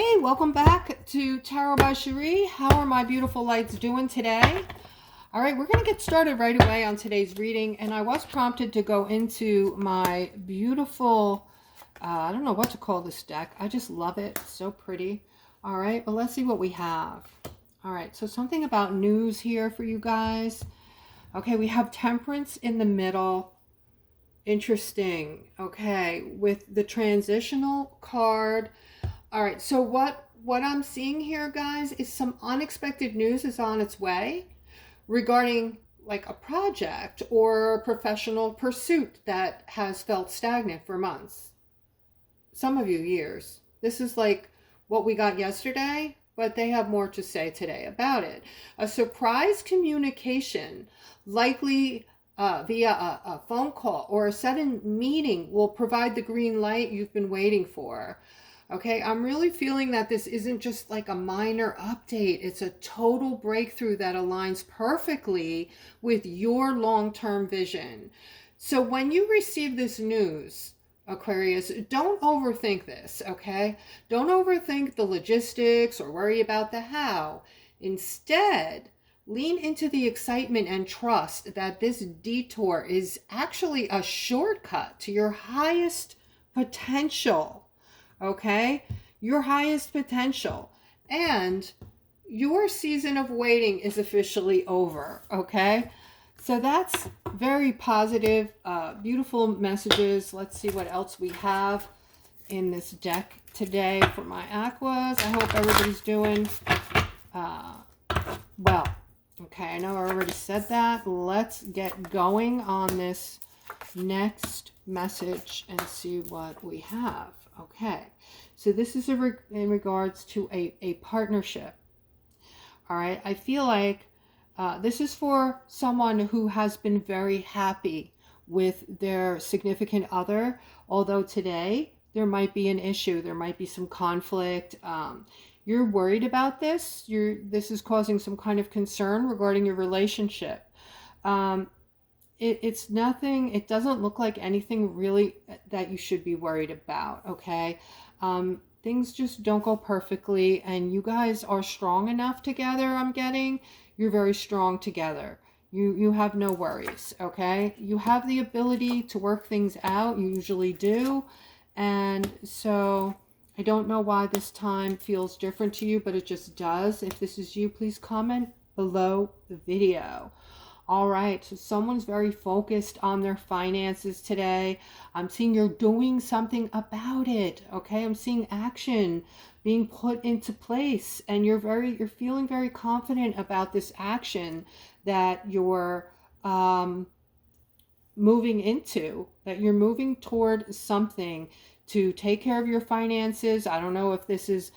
Hey, welcome back to Tarot by Cherie. How are my beautiful lights doing today? All right, we're going to get started right away on today's reading. And I was prompted to go into my beautiful, I don't know what to call this deck. I just love it. It's so pretty. All right, but let's see what we have. All right, so something about news here for you guys. Okay, we have Temperance in the middle. Interesting. Okay, with the transitional card. All right, so what I'm seeing here, guys, is some unexpected news is on its way regarding like a project or a professional pursuit that has felt stagnant for months. Some of you years. This is like what we got yesterday, but they have more to say today about it. A surprise communication, likely via a phone call or a sudden meeting, will provide the green light you've been waiting for. Okay, I'm really feeling that this isn't just like a minor update. It's a total breakthrough that aligns perfectly with your long-term vision. So when you receive this news, Aquarius, don't overthink this, okay? Don't overthink the logistics or worry about the how. Instead, lean into the excitement and trust that this detour is actually a shortcut to your highest potential. Okay, your highest potential, and your season of waiting is officially over. Okay, so that's very positive, beautiful messages. Let's see what else we have in this deck today for my aquas. I hope everybody's doing well. Okay, I know I already said that. Let's get going on this next message and see what we have. Okay, so this is in regards to a partnership. All right, I feel like this is for someone who has been very happy with their significant other, although today there might be an issue, there might be some conflict. You're worried about this. This is causing some kind of concern regarding your relationship. It's nothing, it doesn't look like anything really that you should be worried about, okay? Things just don't go perfectly, and you guys are strong enough together, I'm getting. You're very strong together. You have no worries, okay? You have the ability to work things out, you usually do, and so I don't know why this time feels different to you, but it just does. If this is you, please comment below the video. All right, so someone's very focused on their finances today. I'm seeing you're doing something about it, okay? I'm seeing action being put into place, and you're feeling very confident about this action that you're moving into, that you're moving toward something to take care of your finances. I don't know if this is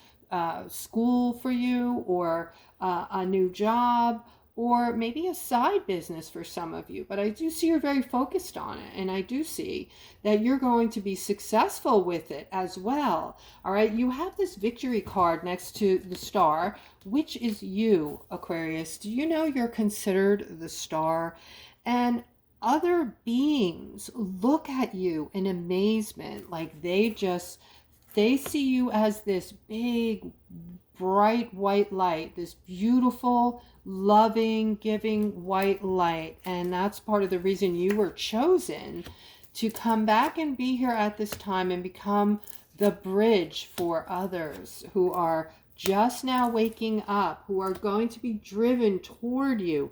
school for you, or a new job, or maybe a side business for some of you, but I do see you're very focused on it, and I do see that you're going to be successful with it as well. All right, you have this victory card next to the star, which is you, Aquarius. Do you know you're considered the star? And other beings look at you in amazement, like they see you as this big, bright white light, this beautiful, loving, giving white light. And that's part of the reason you were chosen to come back and be here at this time and become the bridge for others who are just now waking up, who are going to be driven toward you,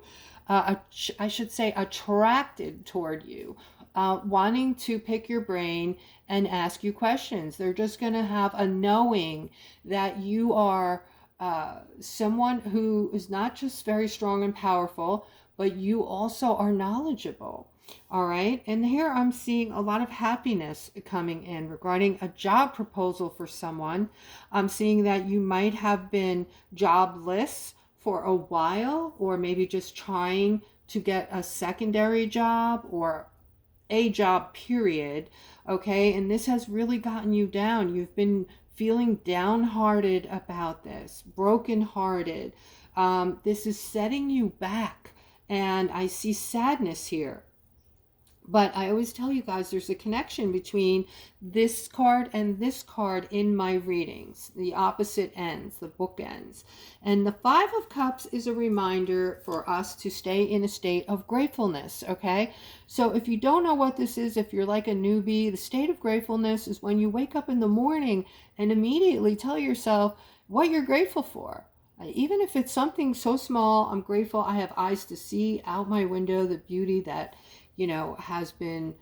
I should say attracted toward you, wanting to pick your brain and ask you questions. They're just going to have a knowing that you are someone who is not just very strong and powerful, but you also are knowledgeable. All right, and here I'm seeing a lot of happiness coming in regarding a job proposal for someone. I'm seeing that you might have been jobless for a while, or maybe just trying to get a secondary job or a job, period. Okay, and this has really gotten you down. You've been feeling downhearted about this, brokenhearted. This is setting you back, and I see sadness here. But I always tell you guys there's a connection between this card and this card in my readings, the opposite ends, the bookends. And the Five of Cups is a reminder for us to stay in a state of gratefulness, okay? So if you don't know what this is, if you're like a newbie, the state of gratefulness is when you wake up in the morning and immediately tell yourself what you're grateful for. Even if it's something so small, I'm grateful I have eyes to see out my window the beauty that has been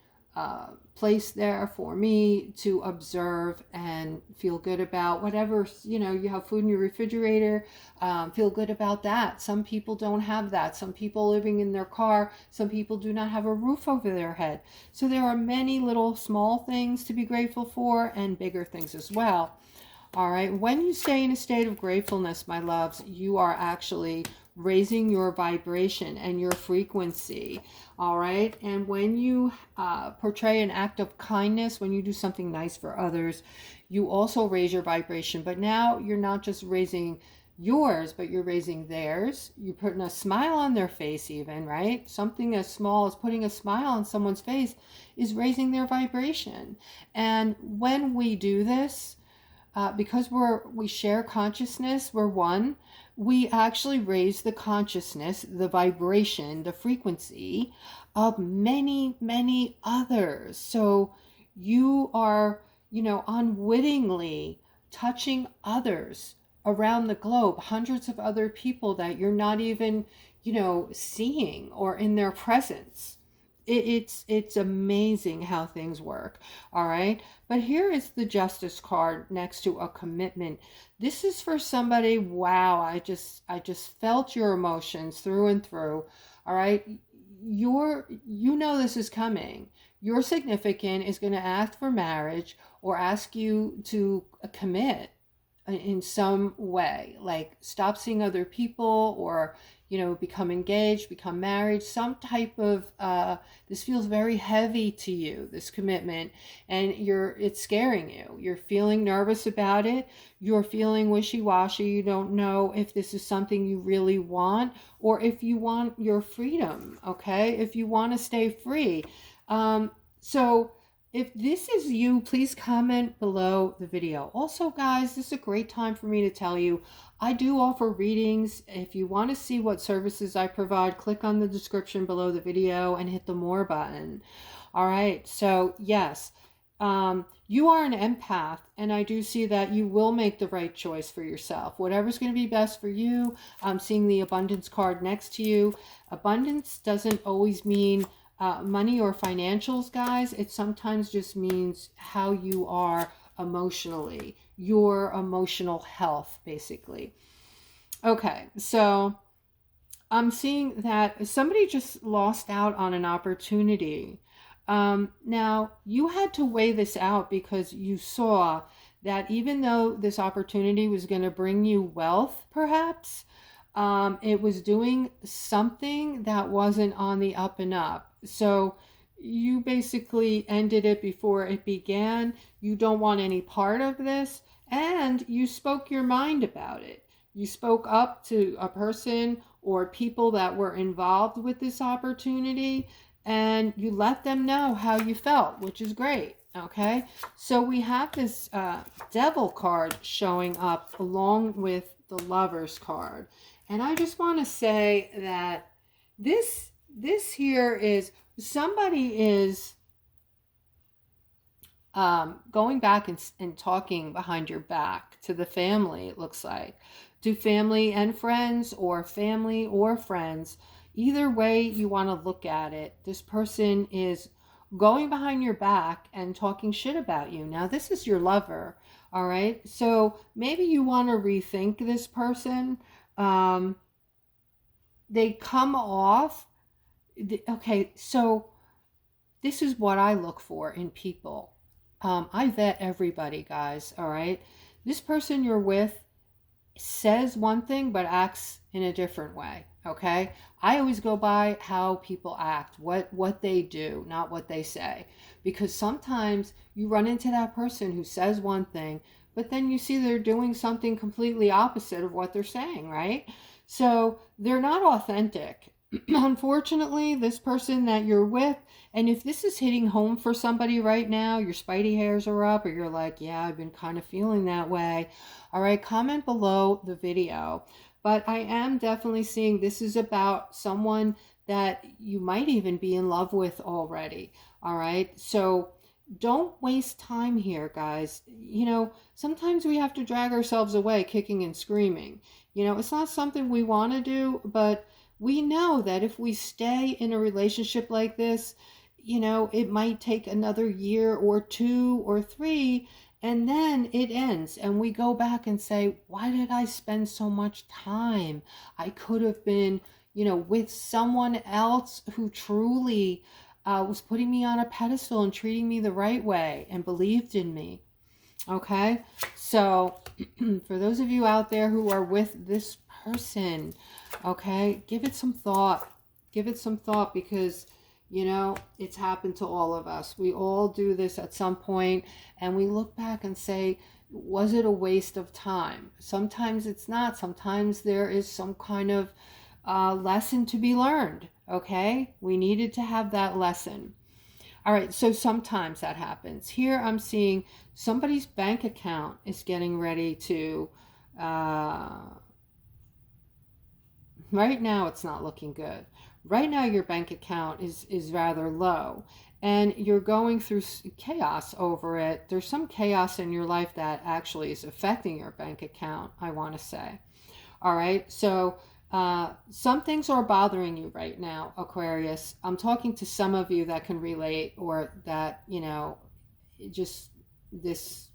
placed there for me to observe and feel good about. Whatever, you have food in your refrigerator, feel good about that. Some people don't have that. Some people living in their car, some people do not have a roof over their head. So there are many little small things to be grateful for and bigger things as well. All right, when you stay in a state of gratefulness, my loves, you are actually raising your vibration and your frequency. All right, and when you portray an act of kindness, when you do something nice for others, you also raise your vibration. But now you're not just raising yours, but you're raising theirs. You're putting a smile on their face even, right? Something as small as putting a smile on someone's face is raising their vibration. And when we do this, because we share consciousness, we're one, we actually raise the consciousness, the vibration, the frequency of many, many others. So you are, unwittingly touching others around the globe, hundreds of other people that you're not even, seeing or in their presence. It's amazing how things work. All right, but here is the Justice card next to a commitment. This is for somebody. Wow, I just felt your emotions through and through. All right, this is coming. Your significant is going to ask for marriage or ask you to commit in some way, like stop seeing other people or become engaged, become married, some type of this feels very heavy to you, this commitment, and it's scaring you. You're feeling nervous about it. You're feeling wishy-washy. You don't know if this is something you really want or if you want your freedom, okay? If you want to stay free. So if this is you, please comment below the video. Also, guys, this is a great time for me to tell you, I do offer readings. If you want to see what services I provide, click on the description below the video and hit the more button. All right, so yes, you are an empath, and I do see that you will make the right choice for yourself. Whatever's going to be best for you. I'm seeing the abundance card next to you. Abundance doesn't always mean money or financials, guys. It sometimes just means how you are emotionally, your emotional health, basically. Okay, so I'm seeing that somebody just lost out on an opportunity. Now, you had to weigh this out because you saw that even though this opportunity was going to bring you wealth, perhaps, it was doing something that wasn't on the up and up. So you basically ended it before it began. You don't want any part of this, and you spoke your mind about it. You spoke up to a person or people that were involved with this opportunity, and you let them know how you felt, which is great. Okay, so we have this Devil card showing up along with the Lovers card. And I just want to say that this here is somebody is going back and talking behind your back to the family, it looks like. To family and friends, or family or friends. Either way you want to look at it, this person is going behind your back and talking shit about you. Now, this is your lover, all right? So maybe you want to rethink this person. They come off. Okay, so this is what I look for in people. I vet everybody, guys, all right? This person you're with says one thing but acts in a different way, okay? I always go by how people act, what they do, not what they say. Because sometimes you run into that person who says one thing, but then you see they're doing something completely opposite of what they're saying, right? So they're not authentic. Unfortunately, this person that you're with, and if this is hitting home for somebody right now, your spidey hairs are up, or you're like, yeah, I've been kind of feeling that way. All right, comment below the video. But I am definitely seeing this is about someone that you might even be in love with already. All right, so don't waste time here, guys. You know, sometimes we have to drag ourselves away kicking and screaming. You know, it's not something we want to do, but we know that if we stay in a relationship like this, you know, it might take another year or 2 or 3, and then it ends. And we go back and say, why did I spend so much time? I could have been, you know, with someone else who truly was putting me on a pedestal and treating me the right way and believed in me. Okay, so for those of you out there who are with this person, okay, give it some thought. Give it some thought, because, you know, it's happened to all of us. We all do this at some point, and we look back and say, was it a waste of time? Sometimes it's not. Sometimes there is some kind of lesson to be learned, okay? We needed to have that lesson. All right, so sometimes that happens. Here I'm seeing somebody's bank account is getting ready to, right now it's not looking good. Right now your bank account is rather low, and you're going through chaos over it. There's some chaos in your life that actually is affecting your bank account, I want to say. All right, so some things are bothering you right now, Aquarius. I'm talking to some of you that can relate, or that, you know, just this,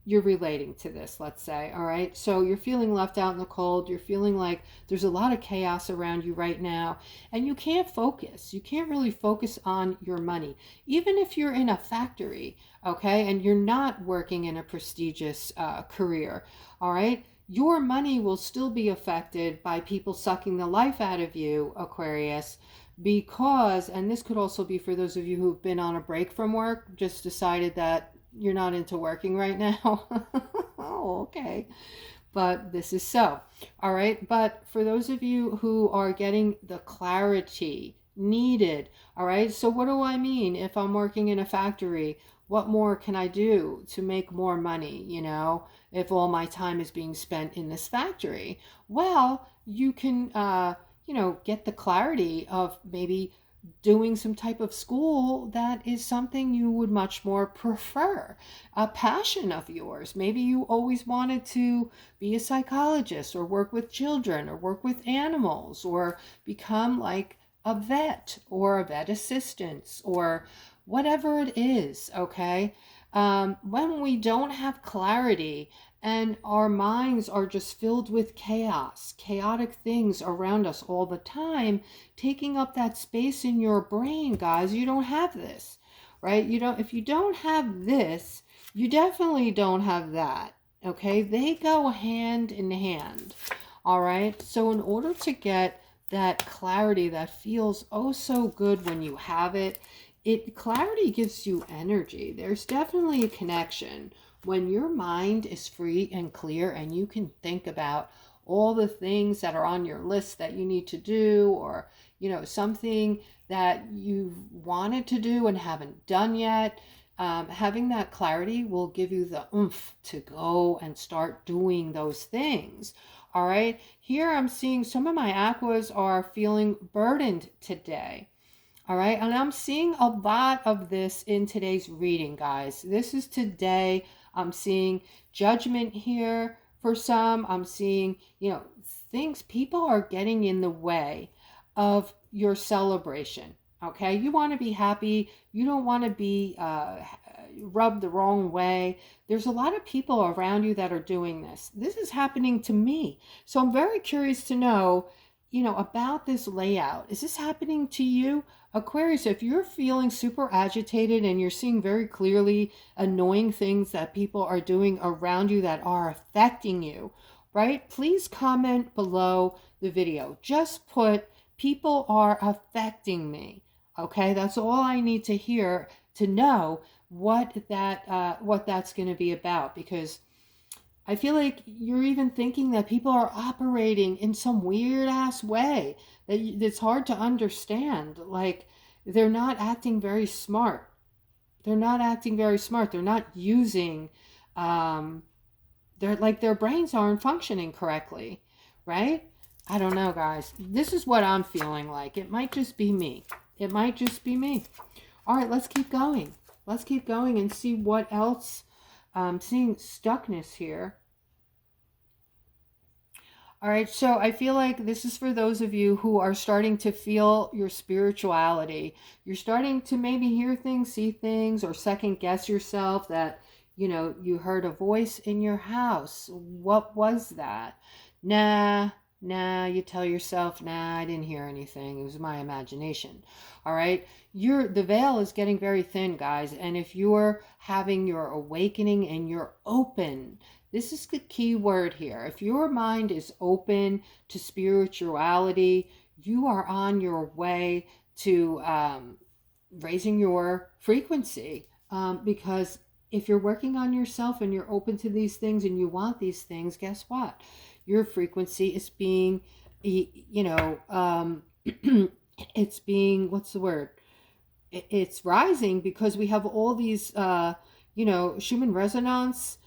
you're relating to this, let's say. All right, so you're feeling left out in the cold. You're feeling like there's a lot of chaos around you right now, and you can't focus. You can't really focus on your money, even if you're in a factory, okay, and you're not working in a prestigious career. All right, your money will still be affected by people sucking the life out of you, Aquarius, because, and this could also be for those of you who've been on a break from work, just decided that you're not into working right now. Oh, okay. But this is so. All right. But for those of you who are getting the clarity needed, all right. So what do I mean? If I'm working in a factory, what more can I do to make more money? You know, if all my time is being spent in this factory, well, you can, you know, get the clarity of maybe doing some type of school that is something you would much more prefer, a passion of yours. Maybe you always wanted to be a psychologist, or work with children, or work with animals, or become like a vet or a vet assistant, or whatever it is, okay? When we don't have clarity and our minds are just filled with chaos, chaotic things around us all the time, taking up that space in your brain, guys, you don't have this, right? You don't, if you don't have this, you definitely don't have that, okay? They go hand in hand, all right? So in order to get that clarity that feels oh so good when you have it, clarity gives you energy. There's definitely a connection when your mind is free and clear, and you can think about all the things that are on your list that you need to do, or, you know, something that you've wanted to do and haven't done yet. Having that clarity will give you the oomph to go and start doing those things. All right, here I'm seeing some of my aquas are feeling burdened today. All right, and I'm seeing a lot of this in today's reading, guys. This is today. I'm seeing judgment here for some. I'm seeing, you know, things, people are getting in the way of your celebration. Okay, you want to be happy. You don't want to be rubbed the wrong way. There's a lot of people around you that are doing this. This is happening to me. So I'm very curious to know, you know, about this layout. Is this happening to you? Aquarius, if you're feeling super agitated and you're seeing very clearly annoying things that people are doing around you that are affecting you, right? Please comment below the video. Just put, people are affecting me. Okay, that's all I need to hear to know what that's going to be about, because I feel like you're even thinking that people are operating in some weird ass way that's hard to understand. Like they're not acting very smart. They're not acting very smart. They're not using, um, they're like their brains aren't functioning correctly, right? I don't know, guys. This is what I'm feeling like. It might just be me. It might just be me. All right, let's keep going. Let's keep going and see what else. I'm seeing stuckness here. All right, so I feel like this is for those of you who are starting to feel your spirituality. You're starting to maybe hear things, see things, or second guess yourself that, you heard a voice in your house. What was that? Nah, you tell yourself, nah, I didn't hear anything. It was my imagination. All right, the veil is getting very thin, guys. And if you're having your awakening and you're open, this is the key word here. If your mind is open to spirituality, you are on your way to raising your frequency. Because if you're working on yourself and you're open to these things and you want these things, guess what? Your frequency is being, it's being, what's the word? It's rising because we have all these, Schumann resonance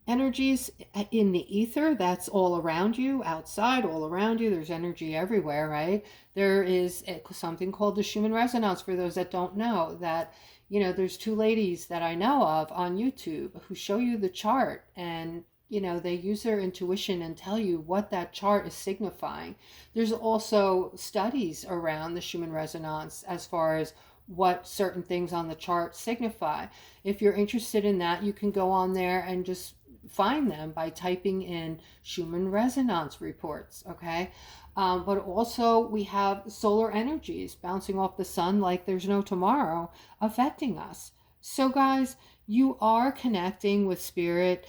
energies in the ether that's all around you, outside, all around you. There's energy everywhere, right? There is something called the Schumann resonance, for those that don't know, that, there's two ladies that I know of on YouTube who show you the chart, and they use their intuition and tell you what that chart is signifying. There's also studies around the Schumann resonance as far as what certain things on the chart signify. If you're interested in that, you can go on there and just find them by typing in Schumann resonance reports, okay? But also we have solar energies bouncing off the sun like there's no tomorrow, affecting us. So guys, you are connecting with spirit.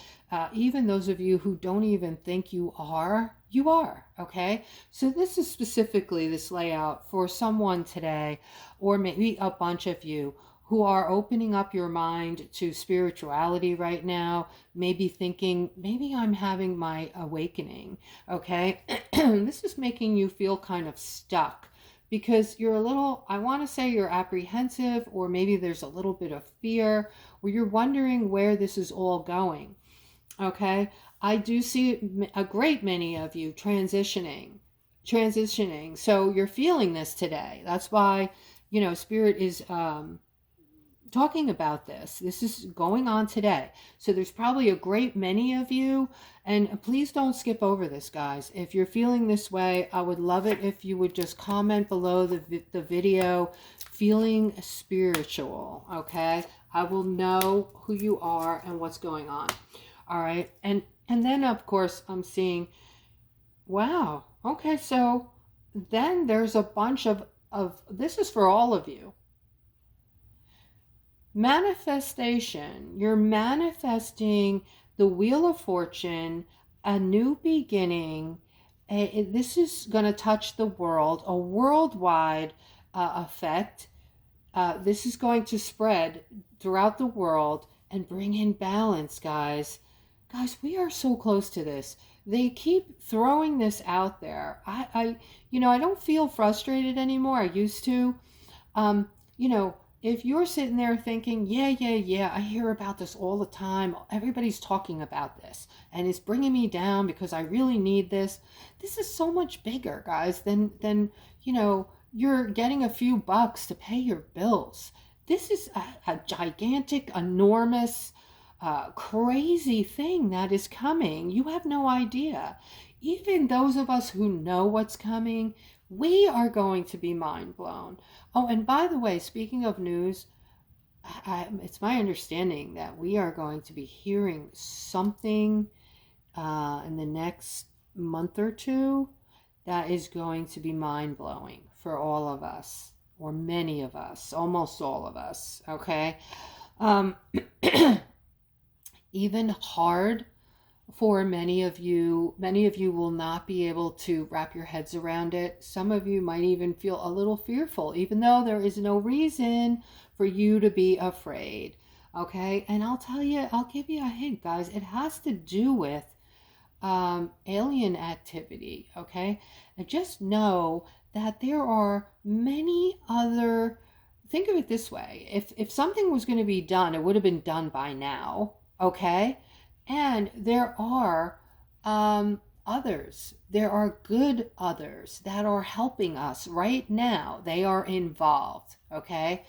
Even those of you who don't even think you are, okay? So this is specifically this layout for someone today, or maybe a bunch of you who are opening up your mind to spirituality right now, maybe thinking, maybe I'm having my awakening, okay? This is making you feel kind of stuck because you're a little, I want to say you're apprehensive, or maybe there's a little bit of fear, or you're wondering where this is all going, okay? I do see a great many of you transitioning. So you're feeling this today. That's why, Spirit is talking about this. This is going on today. So there's probably a great many of you, and please don't skip over this, guys. If you're feeling this way, I would love it if you would just comment below the video, feeling spiritual, okay? I will know who you are and what's going on. All right. And then of course I'm seeing, wow. Okay. So then there's a bunch of this is for all of you. Manifestation. You're manifesting the Wheel of Fortune, a new beginning. This is going to touch the world, a worldwide effect. This is going to spread throughout the world and bring in balance, guys. Guys, we are so close to this. They keep throwing this out there. I don't feel frustrated anymore. I used to. If you're sitting there thinking, yeah, I hear about this all the time. Everybody's talking about this and it's bringing me down because I really need this. This is so much bigger, guys, than you're getting a few bucks to pay your bills. This is a gigantic, enormous, crazy thing that is coming. You have no idea. Even those of us who know what's coming, we are going to be mind blown. Oh, and by the way, speaking of news, it's my understanding that we are going to be hearing something in the next month or two that is going to be mind blowing for all of us, or many of us, almost all of us, okay? Even hard for many of you will not be able to wrap your heads around it. Some of you might even feel a little fearful, even though there is no reason for you to be afraid. Okay, and I'll tell you, I'll give you a hint, guys. It has to do with alien activity. Okay, and just know that there are many other. Think of it this way: if something was going to be done, it would have been done by now. Okay, and there are others. There are good others that are helping us right now. They are involved. Okay,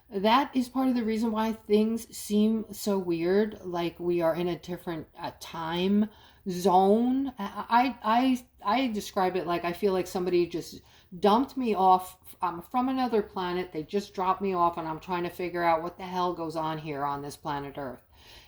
that is part of the reason why things seem so weird, like we are in a different time zone. I describe it like I feel like somebody just dumped me off. I'm from another planet. They just dropped me off, and I'm trying to figure out what the hell goes on here on this planet Earth.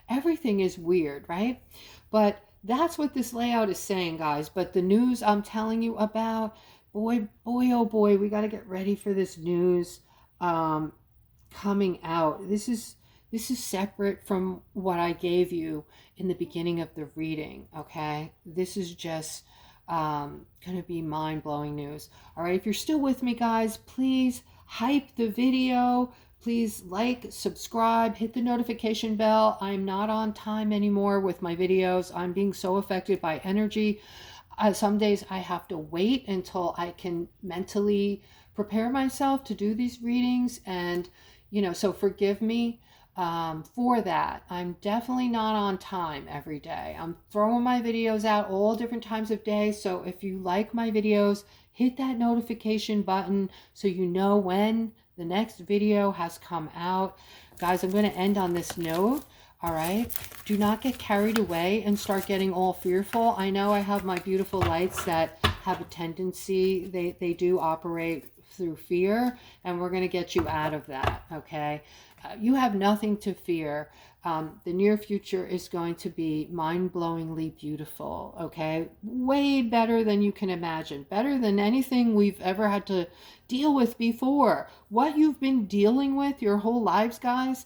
Everything is weird, right? But that's what this layout is saying, guys. But the news I'm telling you about, boy, oh boy, we got to get ready for this news. Coming out. This is separate from what I gave you in the beginning of the reading. Okay, this is just going to be mind-blowing news. All right, if you're still with me, guys, please hype the video. Please like, subscribe, hit the notification bell. I'm not on time anymore with my videos. I'm being so affected by energy. Some days I have to wait until I can mentally prepare myself to do these readings, and so forgive me for that. I'm definitely not on time every day. I'm throwing my videos out all different times of day, so if you like my videos, hit that notification button so you know when the next video has come out. Guys, I'm going to end on this note. All right, do not get carried away and start getting all fearful. I know I have my beautiful lights that have a tendency, they do operate through fear, and we're going to get you out of that. Okay, you have nothing to fear. The near future is going to be mind-blowingly beautiful. Okay, way better than you can imagine, better than anything we've ever had to deal with before. What you've been dealing with your whole lives, guys,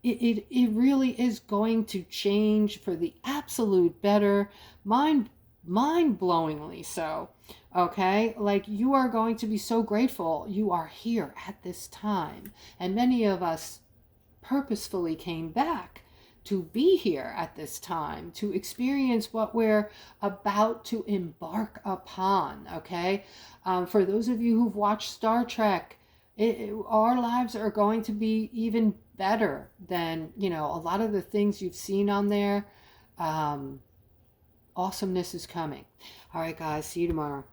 it really is going to change for the absolute better, mind-blowingly so. Okay, like you are going to be so grateful you are here at this time, and many of us purposefully came back to be here at this time to experience what we're about to embark upon. Okay, for those of you who've watched Star Trek, our lives are going to be even better than a lot of the things you've seen on there. Awesomeness is coming. All right, guys, see you tomorrow.